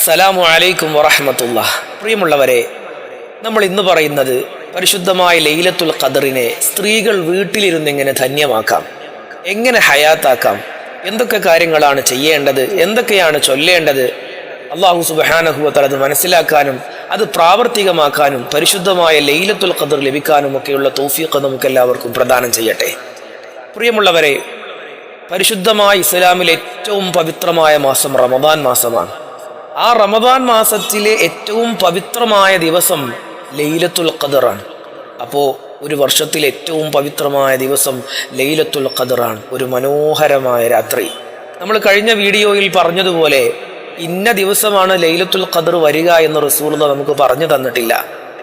അസ്സലാമു അലൈക്കും വറഹ്മത്തുള്ളാഹി. പ്രിയമുള്ളവരെ, നമ്മൾ ഇന്ന് പറയുന്നത് പരിശുദ്ധമായ ലൈലത്തുൽ ഖദറിനെ സ്ത്രീകൾ വീട്ടിലിരുന്ന് എങ്ങനെ ധന്യമാക്കാം, എങ്ങനെ ഹയാത്താക്കാം, എന്തൊക്കെ കാര്യങ്ങളാണ് ചെയ്യേണ്ടത്, എന്തൊക്കെയാണ് ചൊല്ലേണ്ടത്, അല്ലാഹു സുബ്ഹാനഹു വ തആല അത് മനസ്സിലാക്കാനും അത് പ്രാവർത്തികമാക്കാനും പരിശുദ്ധമായ ലൈലത്തുൽ ഖദർ ലഭിക്കാനും ഒക്കെയുള്ള തൗഫീഖ് നമുക്കെല്ലാവർക്കും പ്രദാനം ചെയ്യട്ടെ. പ്രിയമുള്ളവരെ, പരിശുദ്ധമായ ഇസ്ലാമിലെ ഏറ്റവും പവിത്രമായ മാസം റമദാൻ മാസമാണ്. ആ റമദാൻ മാസത്തിലെ ഏറ്റവും പവിത്രമായ ദിവസം ലൈലത്തുൽ ഖദറാണ്. അപ്പോൾ ഒരു വർഷത്തിലെ ഏറ്റവും പവിത്രമായ ദിവസം ലൈലത്തുൽ ഖദറാണ്, ഒരു മനോഹരമായ രാത്രി. നമ്മൾ കഴിഞ്ഞ വീഡിയോയിൽ പറഞ്ഞതുപോലെ ഇന്ന ദിവസമാണ് ലൈലത്തുൽ ഖദർ വരിക എന്ന് റസൂലുള്ളാഹി നമുക്ക് പറഞ്ഞു തന്നിട്ടില്ല.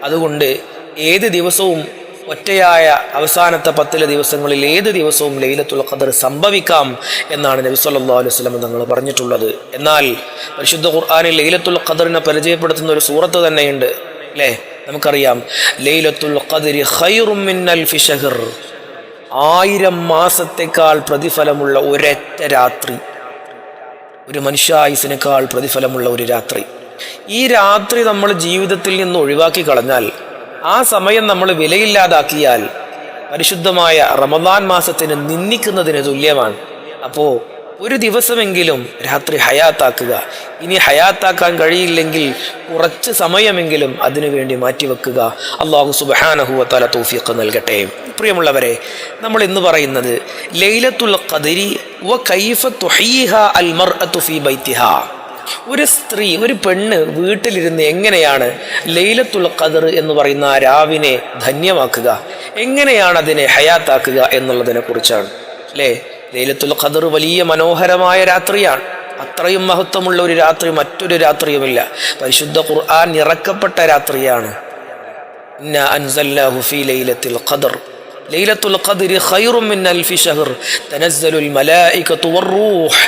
അതുകൊണ്ട് ഏത് ദിവസവും, ഒറ്റയായ അവസാനത്തെ 10 ദിവസങ്ങളിൽ ഏത് ദിവസവും ലൈലത്തുൽ ഖദർ സംഭവിക്കാം എന്നാണ് നബി സല്ലല്ലാഹു അലൈഹി വസല്ലം തങ്ങൾ പറഞ്ഞിട്ടുള്ളത്. എന്നാൽ പരിശുദ്ധ ഖുർആനിൽ ലൈലത്തുൽ ഖദറിനെ പരിചയപ്പെടുത്തുന്ന ഒരു സൂറത്ത് തന്നെയുണ്ട്, അല്ലേ? നമുക്കറിയാം, ലൈലത്തുൽ ഖദരി ഖൈറും മിൻ അൽഫി ശഹർ, 1000 മാസത്തേക്കാൾ പ്രതിഫലമുള്ള ഒരൊറ്റ രാത്രി, ഒരു മനുഷ്യായുസിനേക്കാൾ പ്രതിഫലമുള്ള ഒരു രാത്രി. ഈ രാത്രി നമ്മൾ ജീവിതത്തിൽ നിന്ന് ഒഴിവാക്കി കളഞ്ഞാൽ, ആ സമയം നമ്മൾ വിലയില്ലാതാക്കിയാൽ പരിശുദ്ധമായ റമദാൻ മാസത്തിന് നിന്ദിക്കുന്നതിന് തുല്യമാണ്. അപ്പോൾ ഒരു ദിവസമെങ്കിലും രാത്രി ഹയാത്താക്കുക. ഇനി ഹയാത്താക്കാൻ കഴിയില്ലെങ്കിൽ കുറച്ച് സമയമെങ്കിലും അതിനു വേണ്ടി മാറ്റിവെക്കുക. അല്ലാഹു സുബ്ഹാനഹു വ തആല തൗഫീഖ് നൽകട്ടെ. പ്രിയമുള്ളവരെ, നമ്മൾ ഇന്ന് പറയുന്നത് ലൈലത്തുൽ ഖദരി വ കൈഫ തുഹീഹാ അൽ മർഅതു ഫീ ബൈതിഹാ. ഒരു സ്ത്രീ, ഒരു പെണ്ണ് വീട്ടിലിരുന്ന് എങ്ങനെയാണ് ലൈലത്തുൽ ഖദർ എന്ന് പറയുന്ന ആ രാവിനെ ധന്യമാക്കുക, എങ്ങനെയാണ് അതിനെ ഹയാത്താക്കുക എന്നുള്ളതിനെ കുറിച്ചാണ്, അല്ലേ? ലൈലത്തുൽ ഖദർ വലിയ മനോഹരമായ രാത്രിയാണ്. അത്രയും മഹത്വമുള്ള ഒരു രാത്രി മറ്റൊരു രാത്രിയുമില്ല. പരിശുദ്ധ ഖുർആൻ ഇറക്കപ്പെട്ട രാത്രിയാണ്. ഇന്നാ അൻസൽനാഹു ഫീ ലൈലത്തുൽ ഖദർ, ലൈലത്തുൽ ഖദരി ഖൈറും മിൻ അൽഫി ശഹർ തനസ്സലുൽ മലായികതു വറൂഹ്.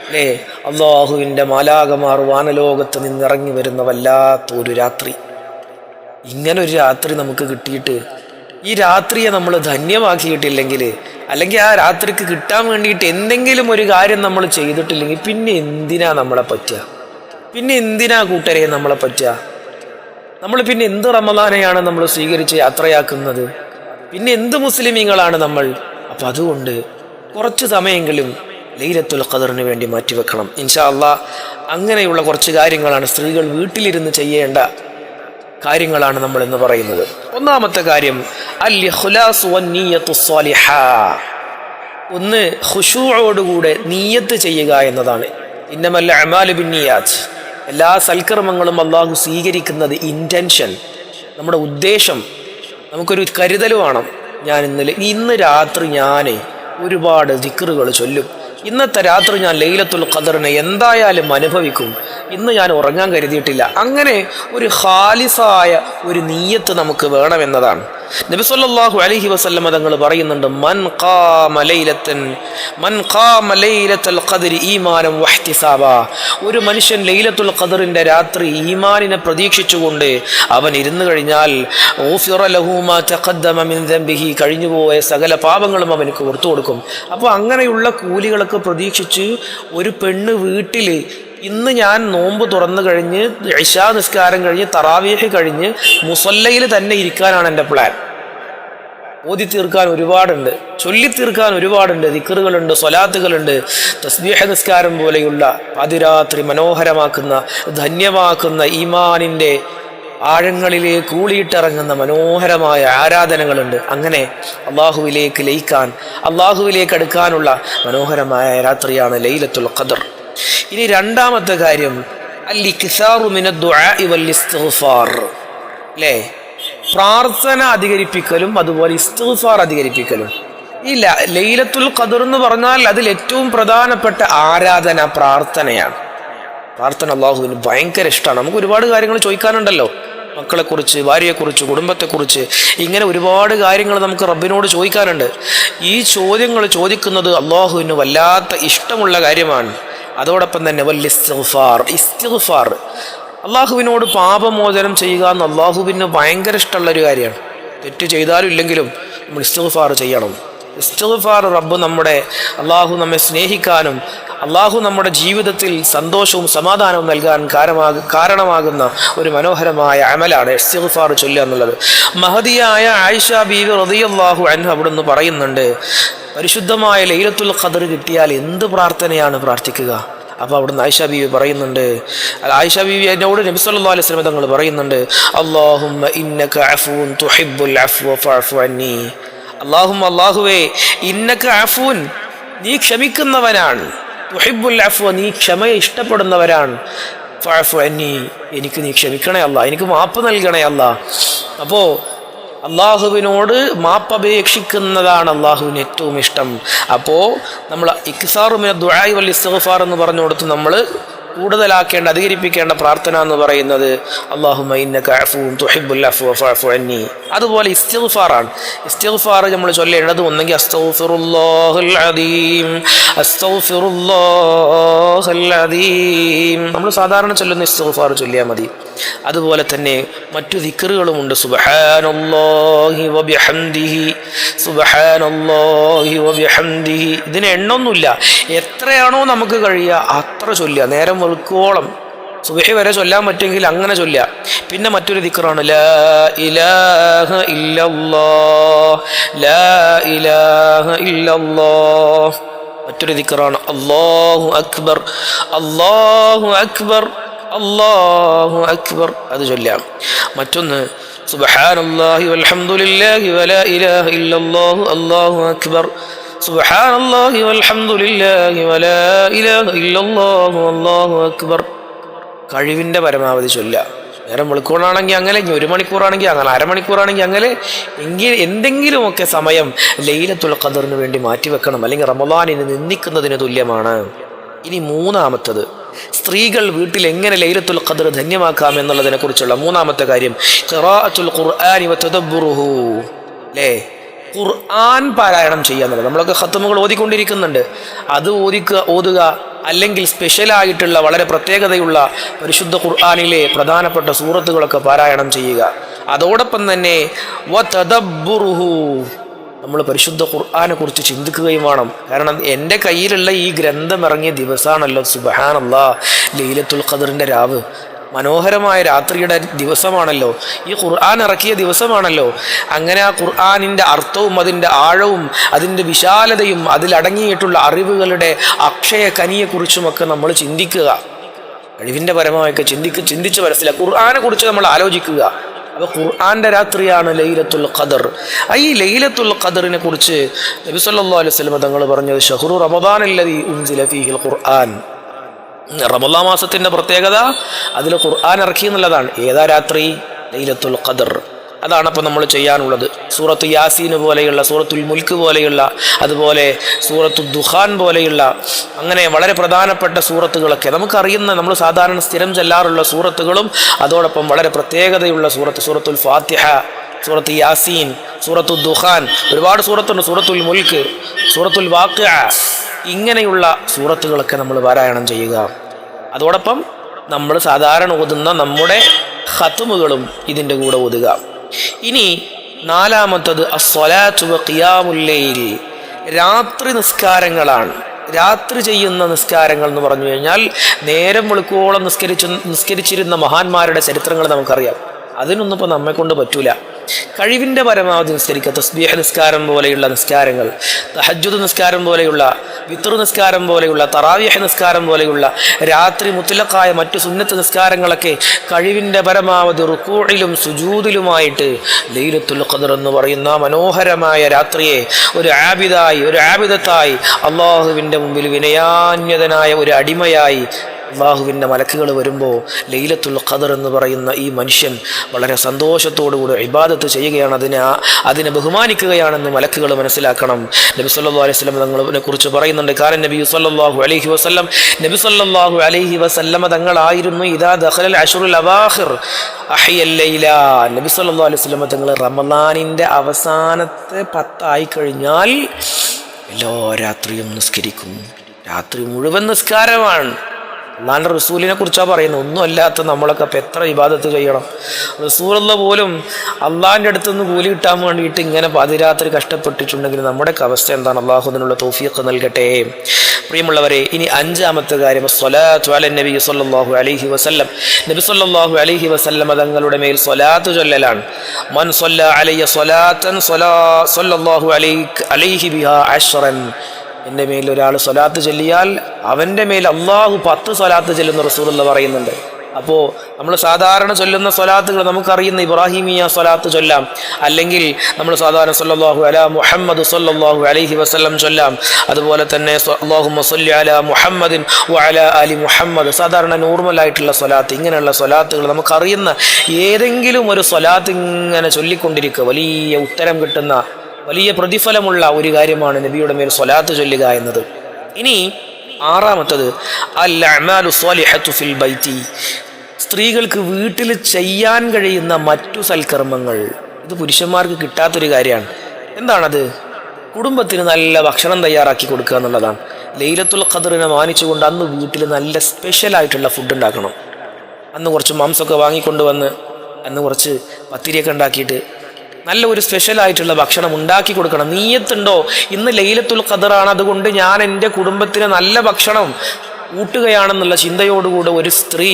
അല്ലേ? അള്ളാഹുവിൻ്റെ മാലാകമാർ വാനലോകത്ത് നിന്നിറങ്ങി വരുന്ന വല്ലാത്തൊരു രാത്രി. ഇങ്ങനൊരു രാത്രി നമുക്ക് കിട്ടിയിട്ട് ഈ രാത്രിയെ നമ്മൾ ധന്യമാക്കിയിട്ടില്ലെങ്കിൽ, അല്ലെങ്കിൽ ആ രാത്രിക്ക് കിട്ടാൻ വേണ്ടിയിട്ട് എന്തെങ്കിലും ഒരു കാര്യം നമ്മൾ ചെയ്തിട്ടില്ലെങ്കിൽ പിന്നെ എന്തിനാ നമ്മളെ പറ്റുക? പിന്നെ എന്തിനാ കൂട്ടരെ നമ്മളെ പറ്റുക? നമ്മൾ പിന്നെ എന്ത് റമദാനെയാണ് നമ്മൾ സ്വീകരിച്ച് യാത്രയാക്കുന്നത്? പിന്നെ എന്ത് മുസ്ലിമീങ്ങളാണ് നമ്മൾ? അപ്പം അതുകൊണ്ട് കുറച്ച് സമയമെങ്കിലും ലൈലത്തുൽ ഖദറിന് വേണ്ടി മാറ്റിവെക്കണം. ഇൻഷാ അല്ലാഹ് അങ്ങനെയുള്ള കുറച്ച് കാര്യങ്ങളാണ്, സ്ത്രീകൾ വീട്ടിലിരുന്ന് ചെയ്യേണ്ട കാര്യങ്ങളാണ് നമ്മൾ എന്ന് പറയുന്നത്. ഒന്നാമത്തെ കാര്യം അൽ ഇഖ്ലാസ് വൻ നിയ്യത്തു സ്വാലിഹാ. ഒന്ന്, ഖുശൂഅോടുകൂടെ നിയ്യത്ത് ചെയ്യുക എന്നതാണ്. ഇന്നമൽ അഅ്മാലു ബിന്നിയാത്ത്. എല്ലാ സൽക്കർമ്മങ്ങളും അല്ലാഹു സ്വീകരിക്കുന്നത് ഇന്റൻഷൻ, നമ്മുടെ ഉദ്ദേശം. നമുക്കൊരു കരുതൽ വേണം. ഇന്ന് രാത്രി ഞാൻ ഒരുപാട് ദിക്റുകൾ ചൊല്ലും, ഇന്നത്തെ രാത്രി ഞാൻ ലൈലത്തുൽ ഖദറിനെ എന്തായാലും അനുഭവിക്കും, ഇന്ന് ഞാൻ ഉറങ്ങാൻ കരുതിയിട്ടില്ല. അങ്ങനെ ഒരു ഖാലിസായ ഒരു നിയ്യത്ത് നമുക്ക് വേണമെന്നതാണ്. നബി സല്ലല്ലാഹു അലൈഹി വസല്ലം തങ്ങൾ പറയുന്നുണ്ട്, മൻ ഖാമ ലൈലത്തുൽ ഖദരി ഈമാനൻ വഹ്തിസാബാ. ഒരു മനുഷ്യൻ ലൈലത്തുൽ ഖദറിന്റെ രാത്രി ഈമാനിനെ പ്രതീക്ഷിച്ചുകൊണ്ട് അവൻ ഇരുന്നു കഴിഞ്ഞാൽ ഗുഫിറ ലഹു മാ തഖദ്ദമ മിൻ ദംബിഹി, കഴിഞ്ഞുപോയ സകല പാപങ്ങളും അവനക്ക് പുറത്തു കൊടുക്കും. അപ്പോൾ അങ്ങനെയുള്ള കൂലികളൊക്കെ പ്രതീക്ഷിച്ച് ഒരു പെണ്ണ് വീട്ടിൽ ഇന്ന് ഞാൻ നോമ്പ് തുറന്നു കഴിഞ്ഞ് ഇശാ നിസ്കാരം കഴിഞ്ഞ് തറാവീഹ് കഴിഞ്ഞ് മുസല്ലയിൽ തന്നെ ഇരിക്കാനാണ് എൻ്റെ പ്ലാൻ. ഓതി തീർക്കാൻ ഒരുപാടുണ്ട്, ചൊല്ലി തീർക്കാൻ ഒരുപാടുണ്ട്, ദിക്റുകളുണ്ട്, സ്വലാത്തുകളുണ്ട്, തസ്ബീഹ് നിസ്കാരം പോലെയുള്ള പാതിരാത്രി മനോഹരമാക്കുന്ന ധന്യമാക്കുന്ന ഈമാനിൻ്റെ ആഴങ്ങളിലേക്ക് ഊളിയിട്ടിറങ്ങുന്ന മനോഹരമായ ആരാധനകളുണ്ട്. അങ്ങനെ അള്ളാഹുവിലേക്ക് ലയിക്കാൻ, അള്ളാഹുവിലേക്ക് അടുക്കാനുള്ള മനോഹരമായ രാത്രിയാണ് ലൈലത്തുൽ ഖദർ. ഇനി രണ്ടാമത്തെ കാര്യം അൽ ഇക്സാറു മിനദ് ദുആഇ വൽ ഇസ്തിഗ്ഫാർ. അല്ലേ? പ്രാർത്ഥന അധികരിപ്പിക്കലും അതുപോലെ ഇസ്തിഗ്ഫാർ അധികരിപ്പിക്കലും. ഈ ലൈലത്തുൽ ഖദർ എന്ന് പറഞ്ഞാൽ അതിൽ ഏറ്റവും പ്രധാനപ്പെട്ട ആരാധന പ്രാർത്ഥനയാണ്. പ്രാർത്ഥന അള്ളാഹുവിന് ഭയങ്കര ഇഷ്ടമാണ്. നമുക്ക് ഒരുപാട് കാര്യങ്ങൾ ചോദിക്കാനുണ്ടല്ലോ, മക്കളെക്കുറിച്ച്, ഭാര്യയെക്കുറിച്ച്, കുടുംബത്തെക്കുറിച്ച്, ഇങ്ങനെ ഒരുപാട് കാര്യങ്ങൾ നമുക്ക് റബ്ബിനോട് ചോദിക്കാനുണ്ട്. ഈ ചോദ്യങ്ങൾ ചോദിക്കുന്നത് അള്ളാഹുവിന് വല്ലാത്ത ഇഷ്ടമുള്ള കാര്യമാണ്. അതോടൊപ്പം തന്നെ ഇസ്തിഗ്ഫാർ, അള്ളാഹുവിനോട് പാപമോചനം ചെയ്യുക എന്ന് അള്ളാഹുവിന് ഭയങ്കര ഇഷ്ടമുള്ളൊരു കാര്യമാണ്. തെറ്റ് ചെയ്താലും ഇല്ലെങ്കിലും നമ്മൾ ഇസ്തിഗ്ഫാർ ചെയ്യണം. ഇസ്തിഗ്ഫാർ റബ്ബ് അള്ളാഹു നമ്മെ സ്നേഹിക്കാനും അള്ളാഹു നമ്മുടെ ജീവിതത്തിൽ സന്തോഷവും സമാധാനവും നൽകാൻ കാരണമാകുന്ന ഒരു മനോഹരമായ അമലാണ് ഇസ്തിഗ്ഫാർ ചൊല്ലുക എന്നുള്ളത്. മഹദിയായ ആയിഷ ബീവി റളിയല്ലാഹു അൻഹ അവിടുന്ന് പറയുന്നുണ്ട്, പരിശുദ്ധമായ ലൈലത്തുൽ ഖദർ കിട്ടിയാൽ എന്ത് പ്രാർത്ഥനയാണ് പ്രാർത്ഥിക്കുക? അപ്പോൾ അവിടുന്ന് ആയിഷ ബീവി പറയുന്നുണ്ട്, ആയിഷ ബീവി എന്നോട് നബി സല്ലല്ലാഹു അലൈഹി വസല്ലം തങ്ങൾ പറയുന്നുണ്ട്, അല്ലാഹുമ്മ ഇന്നക അഫൂൻ തുഹിബ്ബുൽ അഫ്വ ഫഅഫു അന്നി. അല്ലാഹുവേ ഇന്നക അഫൂൻ, നീ ക്ഷമിക്കുന്നവനാണ്, തുഹിബ്ബുൽ അഫ്വ, നീ ക്ഷമയെ ഇഷ്ടപ്പെടുന്നവരാണ്, ഫഅഫു അന്നി, എനിക്ക് നീ ക്ഷമിക്കണേ അല്ലാ, എനിക്ക് മാപ്പ് നൽകണേ അല്ലാ. അപ്പോൾ അള്ളാഹുവിനോട് മാപ്പപേക്ഷിക്കുന്നതാണ് അള്ളാഹുവിന് ഏറ്റവും ഇഷ്ടം. അപ്പോൾ നമ്മൾ ഇക്സാറു മിന ദുആഇ വൽ ഇസ്തിഗ്ഫാർ എന്ന് പറഞ്ഞു കൊടുത്ത് നമ്മൾ കൂടുതലാക്കേണ്ട, അധികരിപ്പിക്കേണ്ട പ്രാർത്ഥന എന്ന് പറയുന്നത് അല്ലാഹുമ്മ ഇന്നക അഫൂൻ തുഹിബ്ബുൽ അഫ്വ ഫഅഫു അന്നി. അതുപോലെ ഇസ്തിഗ്ഫാറാണ്. ഇസ്തിഗ്ഫാർ നമ്മൾ ചൊല്ലേണ്ടത് ഒന്നെങ്കിൽ അസ്തഗ്ഫിറുല്ലാഹൽ അദീം, അസ്തഗ്ഫിറുല്ലാഹൽ അദീം, നമ്മൾ സാധാരണ ചൊല്ലുന്ന ഇസ്തിഗ്ഫാർ ചൊല്ലിയാൽ മതി. അതുപോലെ തന്നെ മറ്റു ദിക്റുകളുമുണ്ട്. സുബ്ഹാനല്ലാഹി വബിഹംദിഹി, സുബ്ഹാനല്ലാഹി വബിഹംദിഹി. ഇതിന് എണ്ണൊന്നുമില്ല, എത്രയാണോ നമുക്ക് കഴിയുക അത്ര ചൊല്ലുക. നേരം വെളുക്കോളം സുബ്ഹി വരെ ചൊല്ലാൻ പറ്റുമെങ്കിൽ അങ്ങനെ ചൊല്ലുക. പിന്നെ മറ്റൊരു ദിക്റാണ് ലാ ഇലാഹ ഇല്ലല്ലാഹ്, ലാ ഇലാഹ ഇല്ലല്ലാഹ്. മറ്റൊരു ദിക്റാണ് അല്ലാഹു അക്ബർ, അല്ലാഹു അക്ബർ, അല്ലാഹു അക്ബർ, അത് ചൊല്ലാം. മറ്റൊന്ന് സുബ്ഹാനല്ലാഹി വൽഹംദുലില്ലാഹി വലാ ഇലാഹ ഇല്ലല്ലാഹു അല്ലാഹു അക്ബർ, സുബ്ഹാനല്ലാഹി വൽഹംദുലില്ലാഹി വലാ ഇലാഹ ഇല്ലല്ലാഹു അല്ലാഹു അക്ബർ. കഴിവിൻ്റെ പരമാവധി ചൊല്ലുക. നേരം വെളുക്കോളാണെങ്കിൽ അങ്ങനെ, 1 മണിക്കൂറാണെങ്കിൽ അങ്ങനെ, അരമണിക്കൂറാണെങ്കിൽ അങ്ങനെ, എന്തെങ്കിലുമൊക്കെ സമയം ലൈലത്തുൽ ഖദറിന് വേണ്ടി മാറ്റിവെക്കണം, അല്ലെങ്കിൽ റമളാനിനെ നിന്ദിക്കുന്നതിന് തുല്യമാണ്. ഇനി മൂന്നാമത്തത്, സ്ത്രീകൾ വീട്ടിൽ എങ്ങനെ ലൈലത്തുൽ ഖദർ ധന്യമാക്കാം എന്നുള്ളതിനെ കുറിച്ചുള്ള മൂന്നാമത്തെ കാര്യം ഖിറാഅത്തുൽ ഖുർആനി വതദബ്ബുറുഹു. അല്ലേ, ഖുർആൻ പാരായണം ചെയ്യാന്നുള്ളത്. നമ്മളൊക്കെ ഖത്മുകൾ ഓതിക്കൊണ്ടിരിക്കുന്നുണ്ട്, അത് ഓതുക. അല്ലെങ്കിൽ സ്പെഷ്യലായിട്ടുള്ള വളരെ പ്രത്യേകതയുള്ള പരിശുദ്ധ ഖുർആനിലെ പ്രധാനപ്പെട്ട സൂറത്തുകളൊക്കെ പാരായണം ചെയ്യുക. അതോടൊപ്പം തന്നെ വതദബ്ബുറുഹു, നമ്മൾ പരിശുദ്ധ ഖുർആനെ കുറിച്ച് ചിന്തിക്കുകയും വേണം. കാരണം എൻ്റെ കയ്യിലുള്ള ഈ ഗ്രന്ഥം ഇറങ്ങിയ ദിവസമാണല്ലോ സുബ്ഹാനല്ലാഹ് ലൈലത്തുൽ ഖദറിൻ്റെ രാവ്, മനോഹരമായ രാത്രിയുടെ ദിവസമാണല്ലോ, ഈ ഖുർആൻ ഇറക്കിയ ദിവസമാണല്ലോ. അങ്ങനെ ആ ഖുർആനിൻ്റെ അർത്ഥവും അതിൻ്റെ ആഴവും അതിൻ്റെ വിശാലതയും അതിലടങ്ങിയിട്ടുള്ള അറിവുകളുടെ അക്ഷയ കനിയെക്കുറിച്ചുമൊക്കെ നമ്മൾ ചിന്തിക്കുക. കഴിവിൻ്റെ പരമായൊക്കെ ചിന്തിച്ച് മനസ്സിലാക്കുക. ഖുർആനെ കുറിച്ച് നമ്മൾ ആലോചിക്കുക. അപ്പോൾ ഖുർആന്റെ രാത്രിയാണ് ലൈലത്തുൽ ഖദർ. ഈ ലൈലത്തുൽ ഖദറിനെ കുറിച്ച് നബി സല്ലല്ലാഹു അലൈഹി വസല്ലം തങ്ങൾ പറഞ്ഞത് ഷഹ്റു റമദാനല്ലദീ ഉൻസില ഫീഹിൽ ഖുർആൻ. റമളാൻ മാസത്തിൻ്റെ പ്രത്യേകത അതിൽ ഖുർആൻ ഇറക്കി എന്നുള്ളതാണ്. ഏതാ രാത്രി? ലൈലത്തുൽ ഖദർ. അതാണ് അപ്പോൾ നമ്മൾ ചെയ്യാനുള്ളത്. സൂറത്ത് യാസീൻ പോലെയുള്ള, സൂറത്തുൽ മുൽക്ക് പോലെയുള്ള, അതുപോലെ സൂറത്തു ദുഖാൻ പോലെയുള്ള അങ്ങനെ വളരെ പ്രധാനപ്പെട്ട സൂറത്തുകളൊക്കെ നമുക്കറിയുന്ന, നമ്മൾ സാധാരണ സ്ഥിരം ചെല്ലാറുള്ള സൂറത്തുകളും അതോടൊപ്പം വളരെ പ്രത്യേകതയുള്ള സൂറത്തുൽ ഫാത്തിഹ, സൂറത്ത് യാസീൻ, സൂറത്തു ദുഖാൻ, ഒരുപാട് സൂറത്തുണ്ട്, സൂറത്തുൽ മുൽക്ക്, സൂറത്തുൽ വാഖിഅ, ഇങ്ങനെയുള്ള സൂറത്തുകളൊക്കെ നമ്മൾ പാരായണം ചെയ്യുക. അതോടൊപ്പം നമ്മൾ സാധാരണ ഓതുന്ന നമ്മുടെ ഖത്മുകളും ഇതിൻ്റെ കൂടെ ഓതുക. ഇനി നാലാമത്തത് അസ്സലാത്തു വഖിയാമുൽ ലൈൽ, രാത്രി നിസ്കാരങ്ങളാണ്. രാത്രി ചെയ്യുന്ന നിസ്കാരങ്ങൾ എന്ന് പറഞ്ഞു കഴിഞ്ഞാൽ നേരം വെളുക്കോളം നിസ്കരിച്ചിരുന്ന മഹാന്മാരുടെ ചരിത്രങ്ങൾ നമുക്കറിയാം. അതിനൊന്നും ഇപ്പോൾ നമ്മെ കൊണ്ട് പറ്റൂല. കഴിവിൻ്റെ പരമാവധി നിസ്കരിക്കുക. തസ്ബീഹ് നിസ്കാരം പോലെയുള്ള നിസ്കാരങ്ങൾ, തഹജ്ജുദ് നിസ്കാരം പോലെയുള്ള, വിത്ർ നിസ്കാരം പോലെയുള്ള, തറാവീഹ് നിസ്കാരം പോലെയുള്ള രാത്രി മുത്ലഖായ മറ്റു സുന്നത്ത് നിസ്കാരങ്ങളൊക്കെ കഴിവിൻ്റെ പരമാവധി റുകൂഇലും സുജൂദിലുമായിട്ട് ലൈലത്തുൽ ഖദർ എന്ന് പറയുന്ന മനോഹരമായ രാത്രിയെ ഒരു ആബിദത്തായി അള്ളാഹുവിൻ്റെ മുമ്പിൽ വിനയാന്യതനായ ഒരു അടിമയായി അള്ളാഹുവിൻ്റെ മലക്കുകൾ വരുമ്പോൾ ലൈലത്തുൽ ഖദർ എന്ന് പറയുന്ന ഈ മനുഷ്യൻ വളരെ സന്തോഷത്തോടുകൂടി ഇബാദത്ത് ചെയ്യുകയാണ്, അതിനെ ബഹുമാനിക്കുകയാണെന്ന് മലക്കുകൾ മനസ്സിലാക്കണം. നബി സല്ലല്ലാഹു അലൈഹി വസല്ലം തങ്ങളെ കുറിച്ച് പറയുന്നുണ്ട്, കാരണം നബി സല്ലല്ലാഹു അലൈഹി വസല്ലം തങ്ങളായിരുന്നു ഇദാ ദഖലൽ അശ്റുൽ അവാഖിർ അഹ്യൽ ലൈല. നബി സല്ലല്ലാഹു അലൈഹി വസല്ലം തങ്ങൾ റമളാനിൻ്റെ അവസാനത്തെ 10 ആയി കഴിഞ്ഞാൽ എല്ലാ രാത്രിയും നിസ്കരിക്കും. രാത്രി മുഴുവൻ നിസ്കാരമാണ്. അള്ളാൻ്റെ റസൂലിനെ കുറിച്ചാണ് പറയുന്നത്. ഒന്നും അല്ലാത്ത നമ്മളൊക്കെ അപ്പം എത്ര ഇബാദത്ത് ചെയ്യണം. റസൂലുള്ള പോലും അള്ളാഹിൻ്റെ അടുത്തുനിന്ന് കൂലി കിട്ടാൻ വേണ്ടിയിട്ട് ഇങ്ങനെ പാതിരാത്രി കഷ്ടപ്പെട്ടിട്ടുണ്ടെങ്കിൽ നമ്മുടെയൊക്കെ അവസ്ഥ എന്താണ്? അള്ളാഹു അതിനുള്ള തൗഫീഖ് നൽകട്ടെ. പ്രിയമുള്ളവരെ, ഇനി അഞ്ചാമത്തെ കാര്യം സ്വലാത്തു അല നബി സല്ലല്ലാഹു അലൈഹി വസല്ലം. നബി സല്ലല്ലാഹു അലൈഹി വസല്ലം തങ്ങളുടെ മേൽ സ്വലാത്ത് ചൊല്ലലാണ്. മൻ സ്വല്ല അലയ്യ സ്വലാത്തൻ സ്വല്ലല്ലാഹു അലൈഹി ബിഹാ അശ്റൻ. എൻ്റെ മേൽ ഒരാൾ സ്വലാത്ത് ചൊല്ലിയാൽ അവൻ്റെ മേൽ അള്ളാഹു 10 സ്വലാത്ത് ചൊല്ലുന്ന റസൂലുള്ളാഹി പറയുന്നുണ്ട്. അപ്പോൾ നമ്മൾ സാധാരണ ചൊല്ലുന്ന സ്വലാത്തുകൾ നമുക്കറിയുന്ന ഇബ്രാഹിമിയ സ്വലാത്ത് ചൊല്ലാം, അല്ലെങ്കിൽ നമ്മൾ സാധാരണ സല്ലല്ലാഹു അലാ മുഹമ്മദ് സല്ലല്ലാഹു അലൈഹി വസല്ലം ചൊല്ലാം. അതുപോലെ തന്നെ അല്ലാഹുമ്മ സ്വല്ലി അലാ മുഹമ്മദിൻ വഅലാ ആലി മുഹമ്മദ്, സാധാരണ നോർമലായിട്ടുള്ള സ്വലാത്ത്. ഇങ്ങനെയുള്ള സ്വലാത്തുകൾ നമുക്കറിയുന്ന ഏതെങ്കിലും ഒരു സ്വലാത്ത് ഇങ്ങനെ ചൊല്ലിക്കൊണ്ടിരിക്കുക വലിയ ഉത്തരം കിട്ടുന്ന, വലിയ പ്രതിഫലമുള്ള ഒരു കാര്യമാണ് നബിയുടെ മേൽ സ്വലാത്ത് ചൊല്ലുക എന്നത്. ഇനി ആറാമത്തത് അൽ അഅ്മാലു സ്വാലിഹത്തു ഫിൽ ബൈത്തി. സ്ത്രീകൾക്ക് വീട്ടിൽ ചെയ്യാൻ കഴിയുന്ന മറ്റു സൽക്കർമ്മങ്ങൾ. ഇത് പുരുഷന്മാർക്ക് കിട്ടാത്തൊരു കാര്യമാണ്. എന്താണത്? കുടുംബത്തിന് നല്ല ഭക്ഷണം തയ്യാറാക്കി കൊടുക്കുക എന്നുള്ളതാണ്. ലൈലത്തുൽ ഖദ്റിനെ മാനിച്ചുകൊണ്ട് അന്ന് വീട്ടിൽ നല്ല സ്പെഷ്യലായിട്ടുള്ള ഫുഡ് ഉണ്ടാക്കണം. അന്ന് കുറച്ച് മാംസമൊക്കെ വാങ്ങിക്കൊണ്ടുവന്ന് അന്ന് കുറച്ച് പത്തിരിയൊക്കെ ഉണ്ടാക്കിയിട്ട് നല്ല ഒരു സ്പെഷ്യലായിട്ടുള്ള ഭക്ഷണം ഉണ്ടാക്കി കൊടുക്കണം. നീയത്തുണ്ടോ ഇന്ന് ലൈലത്തുൽ ഖദ്റാണ്, അതുകൊണ്ട് ഞാൻ എൻ്റെ കുടുംബത്തിന് നല്ല ഭക്ഷണം ഊട്ടുകയാണെന്നുള്ള ചിന്തയോടുകൂടെ ഒരു സ്ത്രീ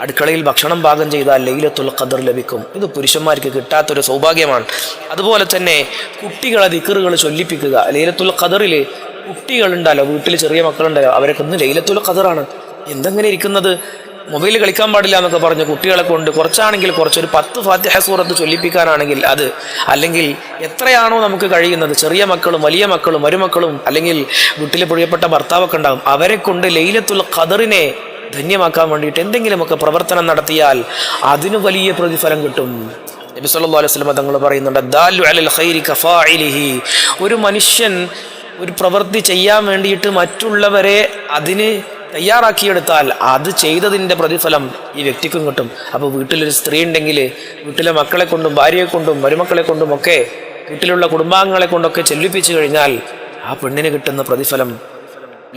അടുക്കളയിൽ ഭക്ഷണം പാകം ചെയ്താൽ ലൈലത്തുൽ ഖദ്ർ ലഭിക്കും. ഇത് പുരുഷന്മാർക്ക് കിട്ടാത്തൊരു സൗഭാഗ്യമാണ്. അതുപോലെ തന്നെ കുട്ടികളെ ദിക്റുകൾ ചൊല്ലിപ്പിക്കുക. ലൈലത്തുൽ ഖദ്റിൽ കുട്ടികളുണ്ടല്ലോ, വീട്ടിൽ ചെറിയ മക്കളുണ്ടല്ലോ, അവരൊക്കെ ഇന്ന് ലൈലത്തുൽ ഖദ്റാണ്, എന്തെങ്ങനെ ഇരിക്കുന്നത്, മൊബൈൽ കളിക്കാൻ പാടില്ല എന്നൊക്കെ പറഞ്ഞ് കുട്ടികളെ കൊണ്ട് കുറച്ചാണെങ്കിൽ കുറച്ചൊരു 10 ഫാത്തിഹ സൂറത്ത് ചൊല്ലിപ്പിക്കാനാണെങ്കിൽ അത്, അല്ലെങ്കിൽ എത്രയാണോ നമുക്ക് കഴിയുന്നത്, ചെറിയ മക്കളും വലിയ മക്കളും മരുമക്കളും അല്ലെങ്കിൽ വീട്ടിൽ പ്രിയപ്പെട്ട ഭർത്താവൊക്കെ ഉണ്ടാകും, അവരെ കൊണ്ട് ലൈലത്തുൽ ഖദ്റിനെ ധന്യമാക്കാൻ വേണ്ടിയിട്ട് എന്തെങ്കിലുമൊക്കെ പ്രവർത്തനം നടത്തിയാൽ അതിന് വലിയ പ്രതിഫലം കിട്ടും. നബി സല്ലല്ലാഹു അലൈഹി വസല്ലം തങ്ങൾ പറയുന്നുണ്ട്, ദാലു അലൽ ഖൈരി കഫാഇലിഹി. ഒരു മനുഷ്യൻ ഒരു പ്രവൃത്തി ചെയ്യാൻ വേണ്ടിയിട്ട് മറ്റുള്ളവരെ അതിന് തയ്യാറാക്കിയെടുത്താൽ അത് ചെയ്തതിൻ്റെ പ്രതിഫലം ഈ വ്യക്തിക്കും കിട്ടും. അപ്പോൾ വീട്ടിലൊരു സ്ത്രീ ഉണ്ടെങ്കിൽ വീട്ടിലെ മക്കളെ കൊണ്ടും ഭാര്യയെ കൊണ്ടും മരുമക്കളെ കൊണ്ടും ഒക്കെ വീട്ടിലുള്ള കുടുംബാംഗങ്ങളെ കൊണ്ടൊക്കെ ചെല്ലിപ്പിച്ചു കഴിഞ്ഞാൽ ആ പെണ്ണിന് കിട്ടുന്ന പ്രതിഫലം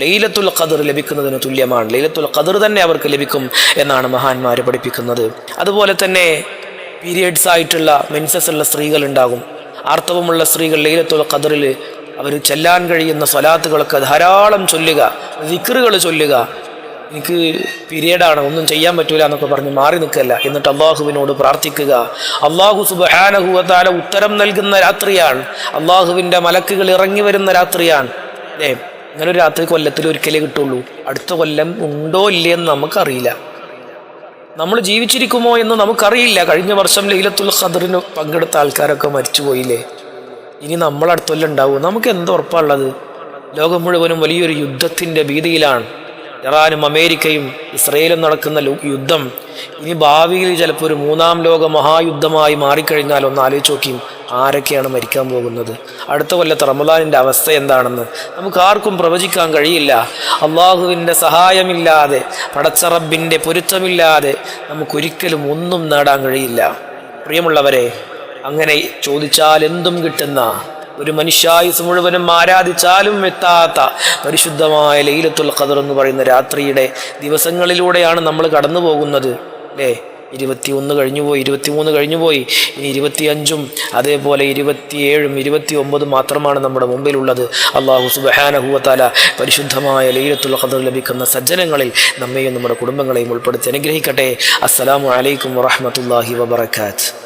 ലൈലത്തുൽ ഖദ്ർ ലഭിക്കുന്നതിന് തുല്യമാണ്. ലൈലത്തുൽ ഖദ്ർ തന്നെ അവർക്ക് ലഭിക്കും എന്നാണ് മഹാന്മാർ പഠിപ്പിക്കുന്നത്. അതുപോലെ തന്നെ പീരിയഡ്സ് ആയിട്ടുള്ള മെൻസസ് ഉള്ള സ്ത്രീകൾ ഉണ്ടാകും. ആർത്തവമുള്ള സ്ത്രീകൾ ലൈലത്തുൽ ഖദ്റിൽ അവർ ചെല്ലാൻ കഴിയുന്ന സ്വലാത്തുകളൊക്കെ ധാരാളം ചൊല്ലുക, ദിക്റുകൾ ചൊല്ലുക. എനിക്ക് പീരിയഡാണ്, ഒന്നും ചെയ്യാൻ പറ്റൂല എന്നൊക്കെ പറഞ്ഞ് മാറി നിൽക്കല്ല, എന്നിട്ട് അള്ളാഹുവിനോട് പ്രാർത്ഥിക്കുക. അള്ളാഹു സുബ്ഹാനഹു വ തആല ഉത്തരം നൽകുന്ന രാത്രിയാണ്, അള്ളാഹുവിൻ്റെ മലക്കുകൾ ഇറങ്ങി വരുന്ന രാത്രിയാണ്. അല്ലേ? ഇങ്ങനെ ഒരു രാത്രി കൊല്ലത്തിൽ ഒരിക്കലേ കിട്ടുള്ളൂ. അടുത്ത കൊല്ലം ഉണ്ടോ ഇല്ലയെന്ന് നമുക്കറിയില്ല, നമ്മൾ ജീവിച്ചിരിക്കുമോ എന്ന് നമുക്കറിയില്ല. കഴിഞ്ഞ വർഷം ലൈലത്തുൽ ഖദ്റിന് പങ്കെടുത്ത ആൾക്കാരൊക്കെ മരിച്ചുപോയില്ലേ? ഇനി നമ്മൾ അടുത്ത കൊല്ലം ഉണ്ടാവും? നമുക്ക് എന്ത് ഉറപ്പാണുള്ളത്? ലോകം മുഴുവനും വലിയൊരു യുദ്ധത്തിൻ്റെ ഭീതിയിലാണ്. ഇറാനും അമേരിക്കയും ഇസ്രയേലും നടക്കുന്ന യുദ്ധം ഇനി ഭാവിയിൽ ചിലപ്പോൾ ഒരു 3ാം ലോക മഹായുദ്ധമായി മാറിക്കഴിഞ്ഞാൽ ഒന്ന് ആലോചിച്ച് നോക്കിയും ആരൊക്കെയാണ് മരിക്കാൻ പോകുന്നത്? അടുത്ത കൊല്ലത്തെ റമദാനിൻ്റെ അവസ്ഥ എന്താണെന്ന് നമുക്ക് ആർക്കും പ്രവചിക്കാൻ കഴിയില്ല. അള്ളാഹുവിൻ്റെ സഹായമില്ലാതെ, പടച്ച റബ്ബിൻ്റെ പൊരുത്തമില്ലാതെ നമുക്കൊരിക്കലും ഒന്നും നേടാൻ കഴിയില്ല. പ്രിയമുള്ളവരെ, അങ്ങനെ ചോദിച്ചാൽ എന്തും കിട്ടുന്ന, ഒരു മനുഷ്യായുസ് മുഴുവനും ആരാധിച്ചാലും എത്താത്ത പരിശുദ്ധമായ ലൈലത്തുൽ ഖദ്ർ എന്ന് പറയുന്ന രാത്രിയുടെ ദിവസങ്ങളിലൂടെയാണ് നമ്മൾ കടന്നു പോകുന്നത്. അല്ലേ? 21 കഴിഞ്ഞുപോയി, 23 കഴിഞ്ഞുപോയി, ഇനി 25-ഉം അതേപോലെ 27-ഉം 29 മാത്രമാണ് നമ്മുടെ മുമ്പിലുള്ളത്. അല്ലാഹു സുബ്ഹാനഹു വ തആല പരിശുദ്ധമായ ലൈലത്തുൽ ഖദ്ർ ലഭിക്കുന്ന സജ്ജനങ്ങളിൽ നമ്മെയും നമ്മുടെ കുടുംബങ്ങളെയും ഉൾപ്പെടുത്തി അനുഗ്രഹിക്കട്ടെ. അസ്സലാമു അലൈക്കും വറഹ്മത്തുള്ളാഹി വബറകാതുഹു.